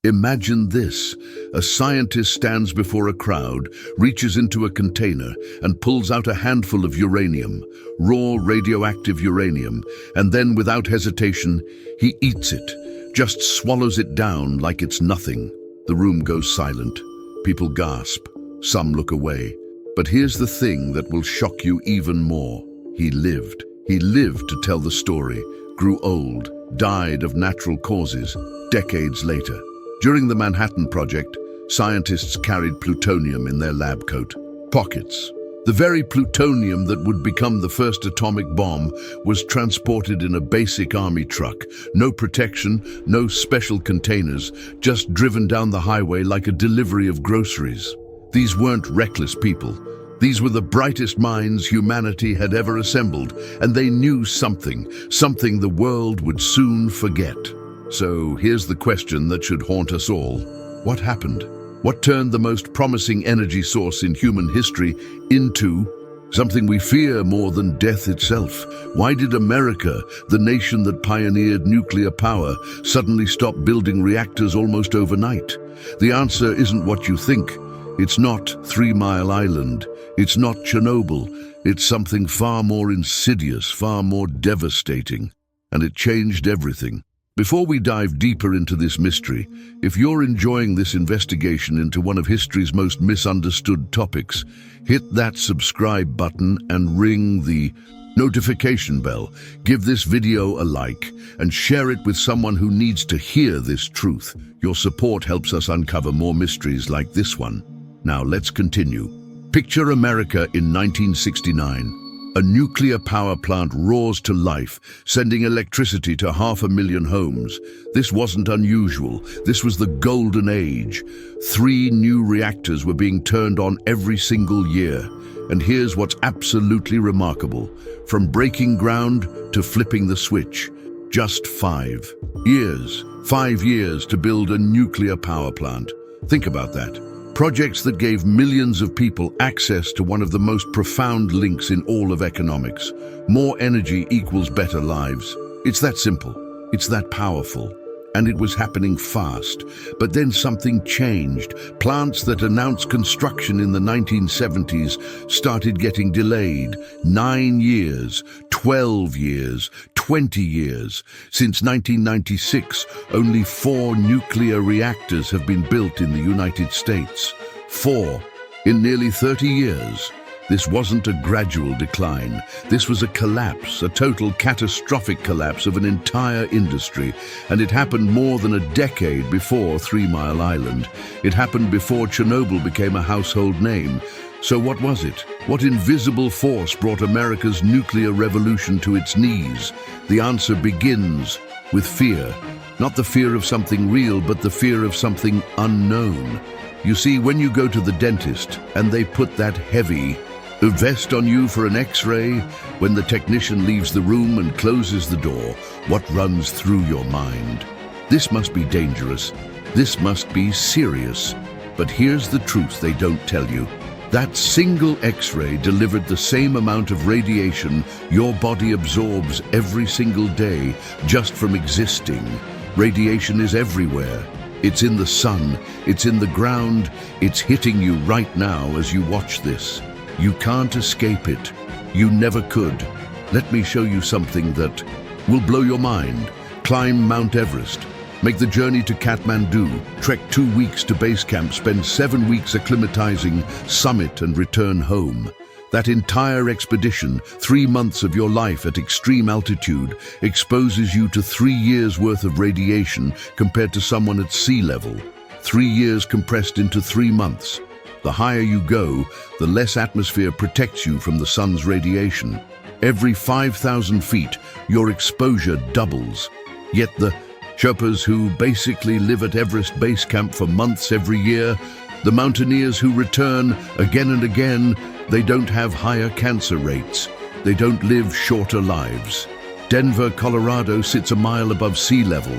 Imagine this. A scientist stands before a crowd, reaches into a container, and pulls out a handful of uranium, raw radioactive uranium, and then, without hesitation, he eats it, just swallows it down like it's nothing. The room goes silent. People gasp. Some look away. But here's the thing that will shock you even more. He lived. He lived to tell the story, grew old, died of natural causes, decades later. During the Manhattan Project, scientists carried plutonium in their lab coat pockets. The very plutonium that would become the first atomic bomb was transported in a basic army truck. No protection, no special containers, just driven down the highway like a delivery of groceries. These weren't reckless people. These were the brightest minds humanity had ever assembled, and they knew something the world would soon forget. So here's the question that should haunt us all. What happened? What turned the most promising energy source in human history into something we fear more than death itself? Why did America, the nation that pioneered nuclear power, suddenly stop building reactors almost overnight? The answer isn't what you think. It's not 3 Mile Island. It's not Chernobyl. It's something far more insidious, far more devastating. And it changed everything. Before we dive deeper into this mystery, if you're enjoying this investigation into one of history's most misunderstood topics, hit that subscribe button and ring the notification bell. Give this video a like and share it with someone who needs to hear this truth. Your support helps us uncover more mysteries like this one. Now let's continue. Picture America in 1969. A nuclear power plant roars to life, sending electricity to 500,000 homes. This wasn't unusual. This was the golden age. 3 new reactors were being turned on every single year. And here's what's absolutely remarkable. From breaking ground to flipping the switch, just 5 years. 5 years to build a nuclear power plant. Think about that. Projects that gave millions of people access to one of the most profound links in all of economics. More energy equals better lives. It's that simple. It's that powerful. And it was happening fast. But then something changed. Plants that announced construction in the 1970s started getting delayed. 9 years, 12 years, 20 years. Since 1996, only 4 nuclear reactors have been built in the United States. 4 in nearly 30 years. This wasn't a gradual decline. This was a collapse, a total catastrophic collapse of an entire industry. And it happened more than a decade before 3 Mile Island. It happened before Chernobyl became a household name. So what was it? What invisible force brought America's nuclear revolution to its knees? The answer begins with fear. Not the fear of something real, but the fear of something unknown. You see, when you go to the dentist and they put that heavy vest on you for an X-ray, when the technician leaves the room and closes the door, what runs through your mind? This must be dangerous. This must be serious. But here's the truth they don't tell you. That single X-ray delivered the same amount of radiation your body absorbs every single day just from existing. Radiation is everywhere. It's in the sun, it's in the ground, it's hitting you right now as you watch this. You can't escape it. You never could. Let me show you something that will blow your mind. Climb Mount Everest. Make the journey to Kathmandu. Trek 2 weeks to base camp. Spend 7 weeks acclimatizing, summit and return home. That entire expedition, 3 months of your life at extreme altitude, exposes you to 3 years worth of radiation compared to someone at sea level. 3 years compressed into 3 months. The higher you go, the less atmosphere protects you from the sun's radiation. Every 5,000 feet, your exposure doubles. Yet the Sherpas who basically live at Everest Base Camp for months every year, the mountaineers who return again and again, they don't have higher cancer rates. They don't live shorter lives. Denver, Colorado sits a mile above sea level.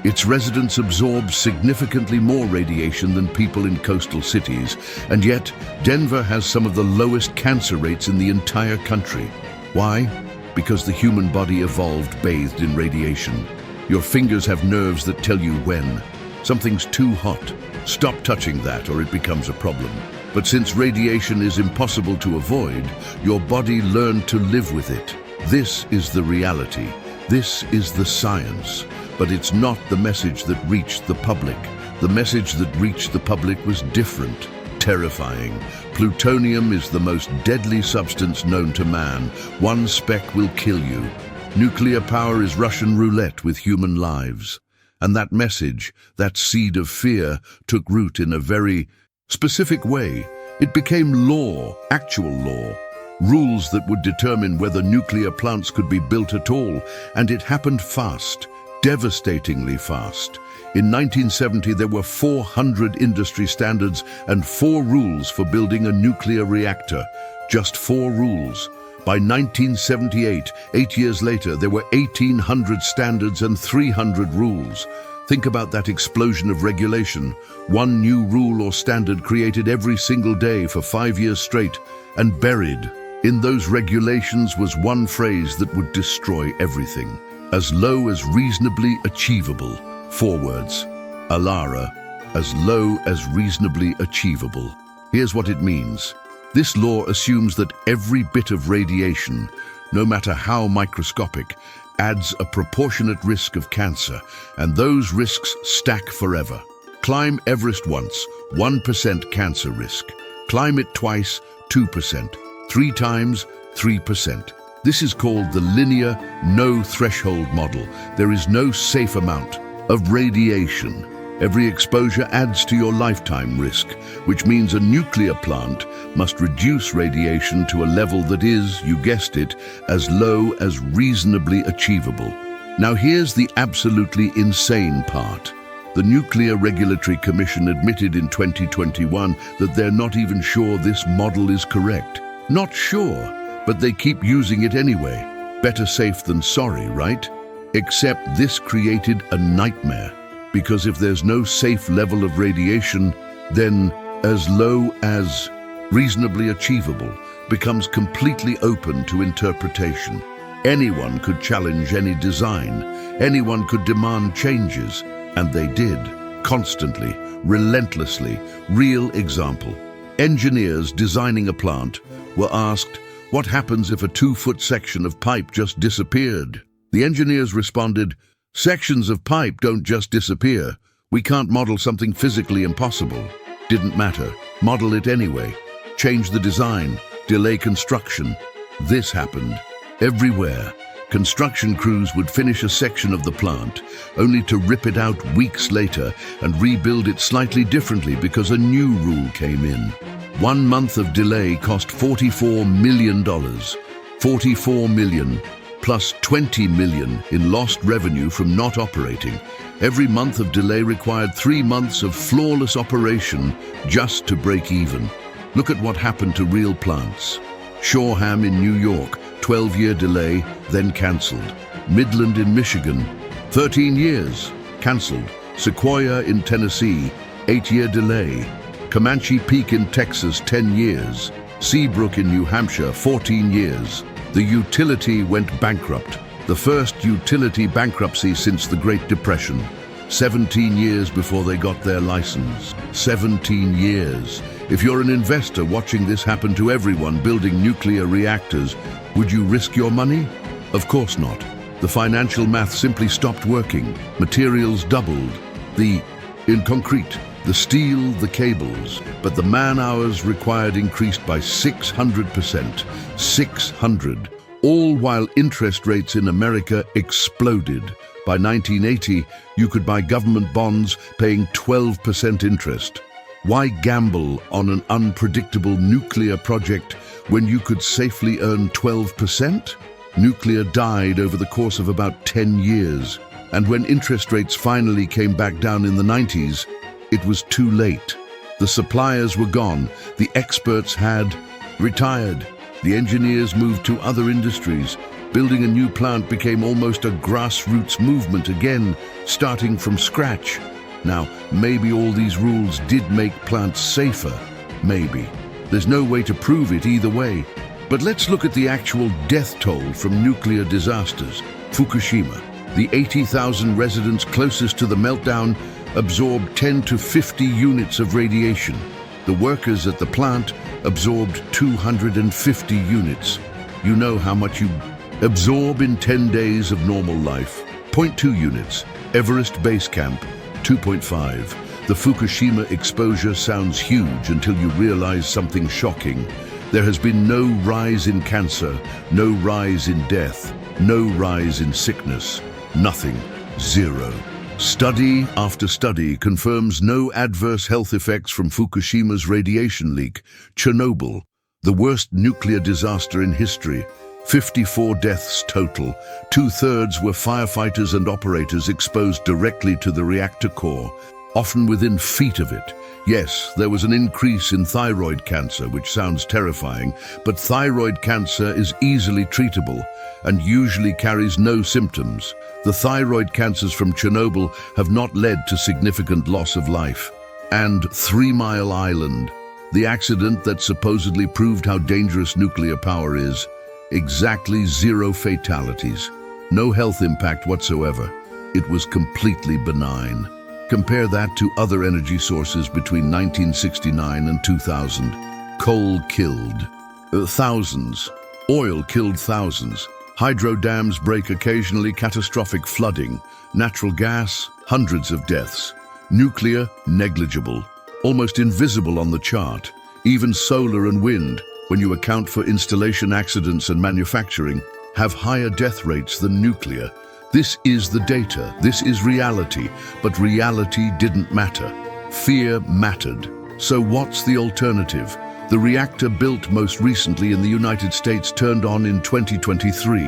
Its residents absorb significantly more radiation than people in coastal cities, and yet Denver has some of the lowest cancer rates in the entire country. Why? Because the human body evolved bathed in radiation. Your fingers have nerves that tell you when. Something's too hot. Stop touching that or it becomes a problem. But since radiation is impossible to avoid, your body learned to live with it. This is the reality. This is the science. But it's not the message that reached the public. The message that reached the public was different, terrifying. Plutonium is the most deadly substance known to man. One speck will kill you. Nuclear power is Russian roulette with human lives. And that message, that seed of fear, took root in a very specific way. It became law, actual law. Rules that would determine whether nuclear plants could be built at all. And it happened fast, devastatingly fast. In 1970, there were 400 industry standards and 4 rules for building a nuclear reactor. Just 4 rules. By 1978, 8 years later, there were 1,800 standards and 300 rules. Think about that explosion of regulation. One new rule or standard created every single day for 5 years straight, and buried in those regulations was one phrase that would destroy everything. As low as reasonably achievable. 4 words. ALARA, as low as reasonably achievable. Here's what it means. This law assumes that every bit of radiation, no matter how microscopic, adds a proportionate risk of cancer, and those risks stack forever. Climb Everest once, 1% cancer risk. Climb it twice, 2%. 3 times, 3%. This is called the linear no-threshold model. There is no safe amount of radiation. Every exposure adds to your lifetime risk, which means a nuclear plant must reduce radiation to a level that is, you guessed it, as low as reasonably achievable. Now here's the absolutely insane part. The Nuclear Regulatory Commission admitted in 2021 that they're not even sure this model is correct. Not sure, but they keep using it anyway. Better safe than sorry, right? Except this created a nightmare. Because if there's no safe level of radiation, then as low as reasonably achievable becomes completely open to interpretation. Anyone could challenge any design. Anyone could demand changes. And they did. Constantly, relentlessly. Real example. Engineers designing a plant were asked, what happens if a 2-foot section of pipe just disappeared? The engineers responded, sections of pipe don't just disappear. We can't model something physically impossible. Didn't matter. Model it anyway. Change the design. Delay construction. This happened. Everywhere. Construction crews would finish a section of the plant, only to rip it out weeks later and rebuild it slightly differently because a new rule came in. 1 month of delay cost $44 million. $44 million. Plus $20 million in lost revenue from not operating. Every month of delay required 3 months of flawless operation just to break even. Look at what happened to real plants. Shoreham in New York, 12-year delay, then cancelled. Midland in Michigan, 13 years, cancelled. Sequoia in Tennessee, 8-year delay. Comanche Peak in Texas, 10 years. Seabrook in New Hampshire, 14 years. The utility went bankrupt. The first utility bankruptcy since the Great Depression. 17 years before they got their license. 17 years. If you're an investor watching this happen to everyone building nuclear reactors, would you risk your money? Of course not. The financial math simply stopped working. Materials doubled. In concrete, the steel, the cables, but the man-hours required increased by 600%. 600. All while interest rates in America exploded. By 1980, you could buy government bonds paying 12% interest. Why gamble on an unpredictable nuclear project when you could safely earn 12%? Nuclear died over the course of about 10 years. And when interest rates finally came back down in the 90s, it was too late. The suppliers were gone. The experts had retired. The engineers moved to other industries. Building a new plant became almost a grassroots movement again, starting from scratch. Now, maybe all these rules did make plants safer. Maybe. There's no way to prove it either way. But let's look at the actual death toll from nuclear disasters. Fukushima. The 80,000 residents closest to the meltdown absorbed 10 to 50 units of radiation. The workers at the plant absorbed 250 units. You know how much you absorb in 10 days of normal life. 0.2 units. Everest Base Camp, 2.5. The Fukushima exposure sounds huge until you realize something shocking. There has been no rise in cancer, no rise in death, no rise in sickness. Nothing. Zero. Study after study confirms no adverse health effects from Fukushima's radiation leak. Chernobyl, the worst nuclear disaster in history. 54 deaths total. 2/3 were firefighters and operators exposed directly to the reactor core, often within feet of it. Yes, there was an increase in thyroid cancer, which sounds terrifying, but thyroid cancer is easily treatable and usually carries no symptoms. The thyroid cancers from Chernobyl have not led to significant loss of life. And 3 Mile Island, the accident that supposedly proved how dangerous nuclear power is. Exactly 0 fatalities. No health impact whatsoever. It was completely benign. Compare that to other energy sources between 1969 and 2000. Coal killed thousands. Oil killed thousands. Hydro dams break occasionally, catastrophic flooding. Natural gas, hundreds of deaths. Nuclear, negligible. Almost invisible on the chart. Even solar and wind, when you account for installation accidents and manufacturing, have higher death rates than nuclear. This is the data, this is reality, but reality didn't matter. Fear mattered. So what's the alternative? The reactor built most recently in the United States turned on in 2023.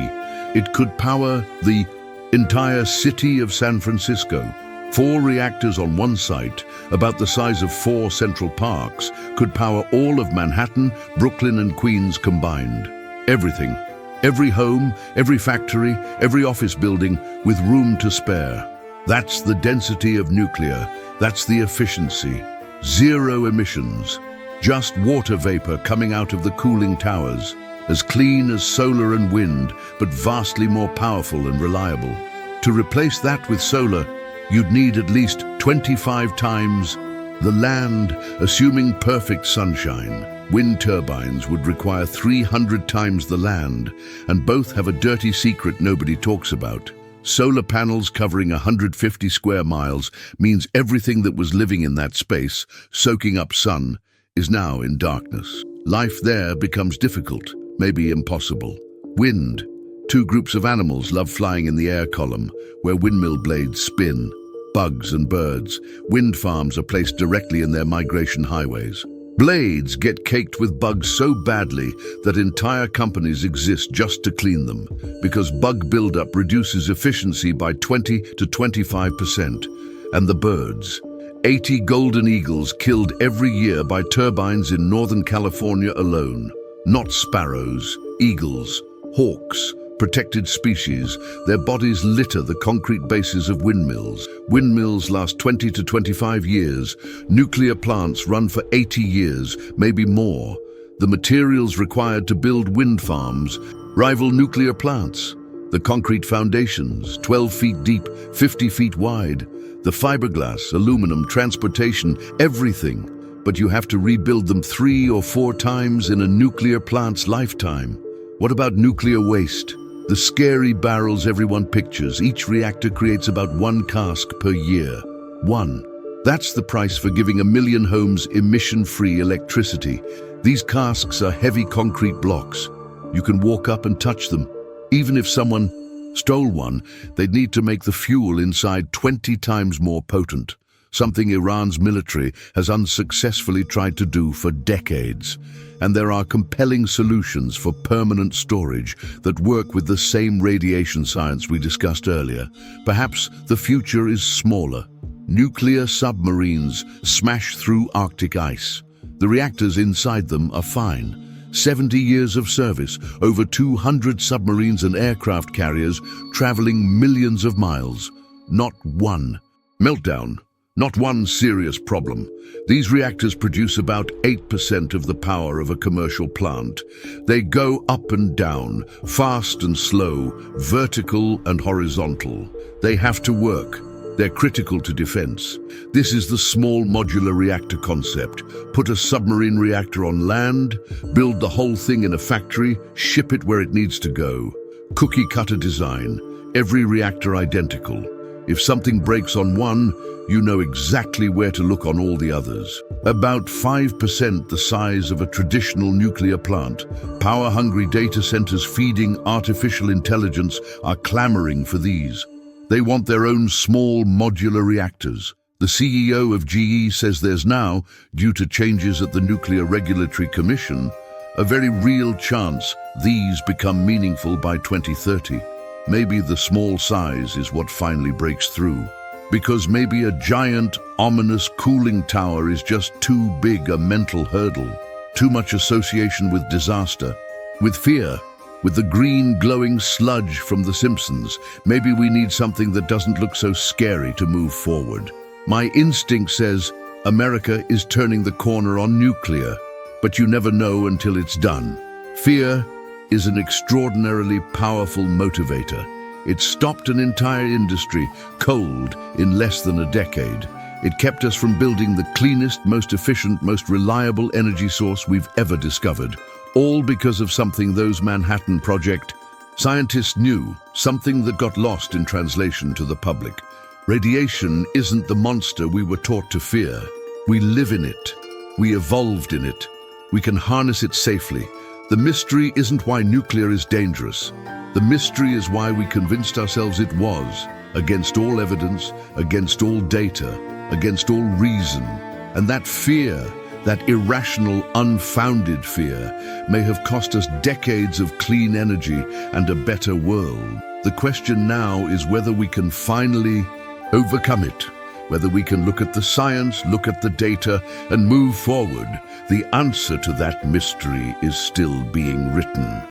It could power the entire city of San Francisco. 4 reactors on one site, about the size of 4 Central Parks, could power all of Manhattan, Brooklyn and Queens combined. Everything. Every home, every factory, every office building with room to spare. That's the density of nuclear. That's the efficiency. 0 emissions. Just water vapor coming out of the cooling towers. As clean as solar and wind, but vastly more powerful and reliable. To replace that with solar, you'd need at least 25 times the land, assuming perfect sunshine. Wind turbines would require 300 times the land, and both have a dirty secret nobody talks about. Solar panels covering 150 square miles means everything that was living in that space, soaking up sun, is now in darkness. Life there becomes difficult, maybe impossible. Wind. 2 groups of animals love flying in the air column, where windmill blades spin. Bugs and birds. Wind farms are placed directly in their migration highways. Blades get caked with bugs so badly that entire companies exist just to clean them, because bug buildup reduces efficiency by 20 to 25%. And the birds. 80 golden eagles killed every year by turbines in Northern California alone. Not sparrows, eagles, hawks, protected species. Their bodies litter the concrete bases of windmills. Windmills last 20 to 25 years. Nuclear plants run for 80 years, maybe more. The materials required to build wind farms rival nuclear plants. The concrete foundations, 12 feet deep, 50 feet wide. The fiberglass, aluminum, transportation, everything. But you have to rebuild them 3 or 4 times in a nuclear plant's lifetime. What about nuclear waste? The scary barrels everyone pictures. Each reactor creates about 1 cask per year. 1. That's the price for giving 1 million homes emission-free electricity. These casks are heavy concrete blocks. You can walk up and touch them. Even if someone stole one, they'd need to make the fuel inside 20 times more potent, something Iran's military has unsuccessfully tried to do for decades. And there are compelling solutions for permanent storage that work with the same radiation science we discussed earlier. Perhaps the future is smaller. Nuclear submarines smash through Arctic ice. The reactors inside them are fine. 70 years of service, over 200 submarines and aircraft carriers traveling millions of miles. Not one meltdown. Not one serious problem. These reactors produce about 8% of the power of a commercial plant. They go up and down, fast and slow, vertical and horizontal. They have to work. They're critical to defense. This is the small modular reactor concept. Put a submarine reactor on land, build the whole thing in a factory, ship it where it needs to go. Cookie cutter design, every reactor identical. If something breaks on one, you know exactly where to look on all the others. About 5% the size of a traditional nuclear plant, power-hungry data centers feeding artificial intelligence are clamoring for these. They want their own small modular reactors. The CEO of GE says there's now, due to changes at the Nuclear Regulatory Commission, a very real chance these become meaningful by 2030. Maybe the small size is what finally breaks through. Because maybe a giant, ominous cooling tower is just too big a mental hurdle. Too much association with disaster, with fear, with the green glowing sludge from The Simpsons. Maybe we need something that doesn't look so scary to move forward. My instinct says America is turning the corner on nuclear, but you never know until it's done. Fear is an extraordinarily powerful motivator. It stopped an entire industry cold in less than a decade. It kept us from building the cleanest, most efficient, most reliable energy source we've ever discovered. All because of something those Manhattan Project scientists knew, something that got lost in translation to the public. Radiation isn't the monster we were taught to fear. We live in it. We evolved in it. We can harness it safely. The mystery isn't why nuclear is dangerous. The mystery is why we convinced ourselves it was, against all evidence, against all data, against all reason. And that fear, that irrational, unfounded fear, may have cost us decades of clean energy and a better world. The question now is whether we can finally overcome it, whether we can look at the science, look at the data, and move forward. The answer to that mystery is still being written.